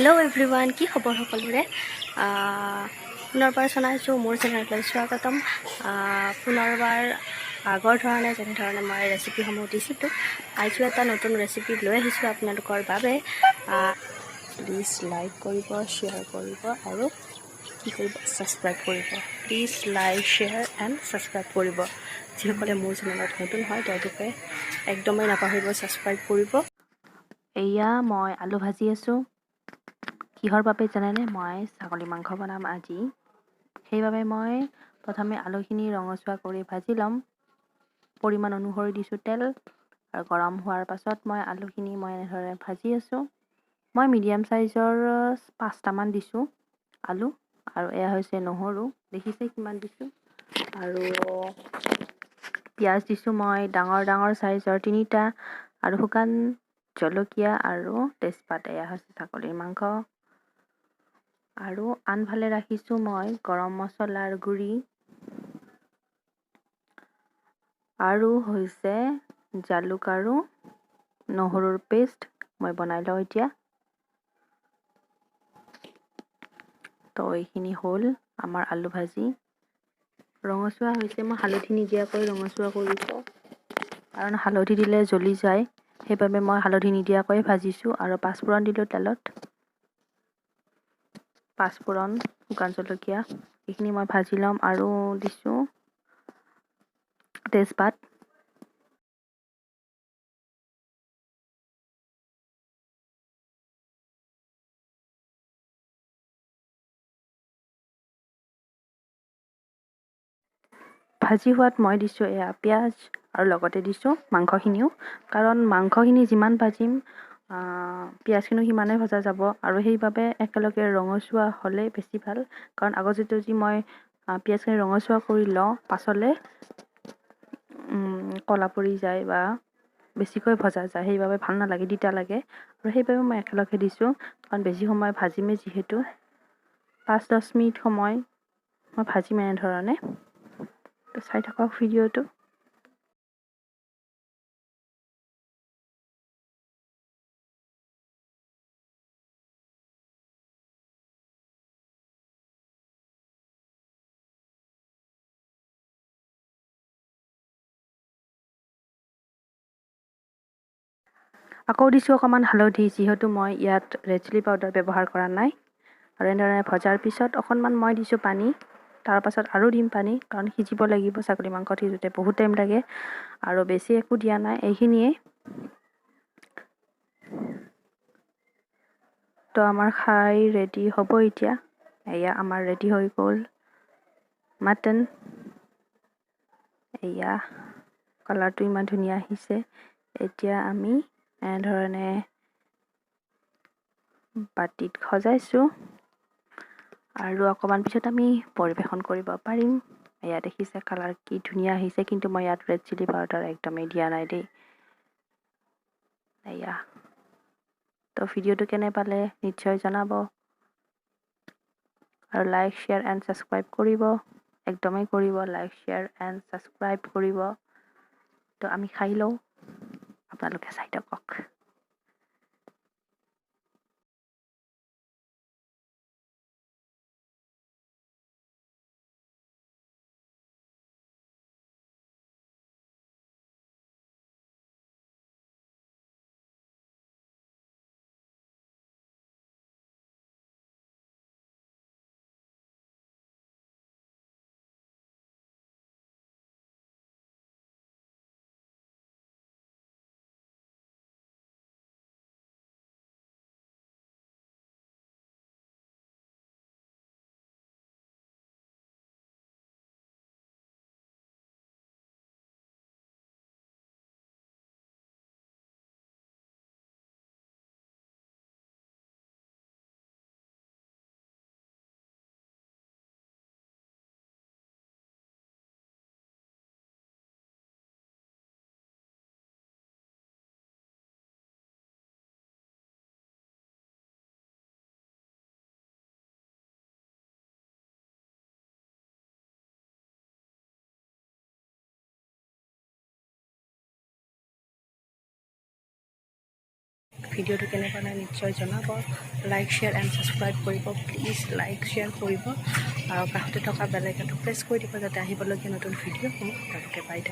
Hello' everyone, কি খবৰ সকলোৰে? পুনৰবাৰ জনাইছোঁ মোৰ চেনেললৈ স্বাগতম। পুনৰবাৰ আগৰ ধৰণে যেনেধৰণে মই ৰেচিপিসমূহ দিছিলোঁ, আজিও এটা নতুন ৰেচিপি লৈ আহিছোঁ আপোনালোকৰ বাবে। প্লিজ লাইক কৰিব, শ্বেয়াৰ কৰিব আৰু কি কৰিব, ছাবস্ক্ৰাইব কৰিব। Please like, share and subscribe কৰিব। যিসকলে মোৰ চেনেলত নতুন হয় তেওঁলোকে একদমেই নাপাহৰিব ছাবস্ক্ৰাইব কৰিব। এয়া মই আলু ভাজি আছোঁ। কিহৰ বাবে জানেনে? মই ছাগলী মাংস বনাম আজি। সেইবাবে মই প্ৰথমে আলুখিনি ৰঙচুৱা কৰি ভাজি ল'ম। পৰিমাণ অনুসৰি দিছোঁ তেল, আৰু গৰম হোৱাৰ পাছত মই আলুখিনি এনেদৰে ভাজি আছোঁ। মই মিডিয়াম চাইজৰ 5টামান দিছোঁ আলু, আৰু এয়া হৈছে নহৰু, দেখিছে কিমান দিছোঁ। আৰু পিঁয়াজ দিছোঁ মই ডাঙৰ ডাঙৰ চাইজৰ 3টা, আৰু শুকান জলকীয়া আৰু তেজপাত। এয়া হৈছে ছাগলীৰ মাংস। আৰু আনফালে ৰাখিছোঁ মই গৰম মছলাৰ গুড়ি, আৰু হৈছে জালুক আৰু নহৰুৰ পেষ্ট। মই বনাই লওঁ এতিয়া। তো এইখিনি হ'ল আমাৰ আলু ভাজি। ৰঙচুৱা হৈছে, মই হালধি নিদিয়াকৈ ৰঙচুৱা কৰিছোঁ, কাৰণ হালধি দিলে জ্বলি যায়। সেইবাবে মই হালধি নিদিয়াকৈ ভাজিছোঁ। আৰু পাঁচফোৰণ দিলোঁ তেলত। পাঁচফোৰণ, শুকান জলকীয়া, এইখিনি মই ভাজি ল'ম। আৰু দিছোঁ তেজপাত। ভাজি হোৱাত মই দিছোঁ এয়া পিঁয়াজ, আৰু লগতে দিছোঁ মাংসখিনিও, কাৰণ মাংসখিনি যিমান ভাজিম পিঁয়াজখিনিও সিমানেই ভজা যাব। আৰু সেইবাবে একেলগে ৰঙচুৱা হ'লে বেছি ভাল, কাৰণ আগত যদি মই পিঁয়াজখিনি ৰঙচুৱা কৰি লওঁ, পাছলৈ ক'লা পৰি যায় বা বেছিকৈ ভজা যায়। সেইবাবে ভাল নালাগে, তিতা লাগে। আৰু সেইবাবে মই একেলগে দিছোঁ, কাৰণ বেছি সময় ভাজিমেই যিহেতু। 5-10 মিনিট সময় মই ভাজিম এনেধৰণে। চাই থাকক ভিডিঅ'টো। আকৌ দিছোঁ অকণমান হালধি, যিহেতু মই ইয়াত ৰেড চিলি পাউডাৰ ব্যৱহাৰ কৰা নাই। আৰু এনেদৰে ভজাৰ পিছত অকণমান মই দিছোঁ পানী। তাৰ পাছত আৰু দিম পানী, কাৰণ সিজিব লাগিব। ছাগলী মাংসত সিজোতে বহুত টাইম লাগে। আৰু বেছি একো দিয়া নাই, এইখিনিয়ে। তো আমাৰ খাই ৰেডি হ'ব এতিয়া। এয়া আমাৰ ৰেডি হৈ গ'ল মাটন। এয়া কালাৰটো ইমান ধুনীয়া আহিছে। এতিয়া আমি এনেধৰণে বাতিত সজাইছোঁ, আৰু অকণমান পিছত আমি পৰিৱেশন কৰিব পাৰিম। এয়া দেখিছে কালাৰ কি ধুনীয়া আহিছে, কিন্তু মই ইয়াত ৰেড চিলি পাউডাৰ একদমেই দিয়া নাই দেই। এয়া তো ভিডিঅ'টো কেনে পালে নিশ্চয় জনাব, আৰু লাইক, শ্বেয়াৰ এণ্ড ছাবস্ক্ৰাইব কৰিব। একদমেই কৰিব, লাইক, শ্বেয়াৰ এণ্ড ছাবস্ক্ৰাইব কৰিব। তো আমি খাই লওঁ, আপোনালোকে চাই থাকক। ভিডিঅ'টো কেনেকুৱা লাগে নিশ্চয় জনাব লাইক শ্বেয়াৰ এণ্ড ছাবস্ক্ৰাইব কৰিব প্লিজ লাইক শ্বেয়াৰ কৰিব আৰু কাষতে থকা বেল আইকনটো প্ৰেছ কৰি দিব যাতে আহিবলগীয়া নতুন ভিডিঅ'সমূহ আপোনালোকে পাই থাকে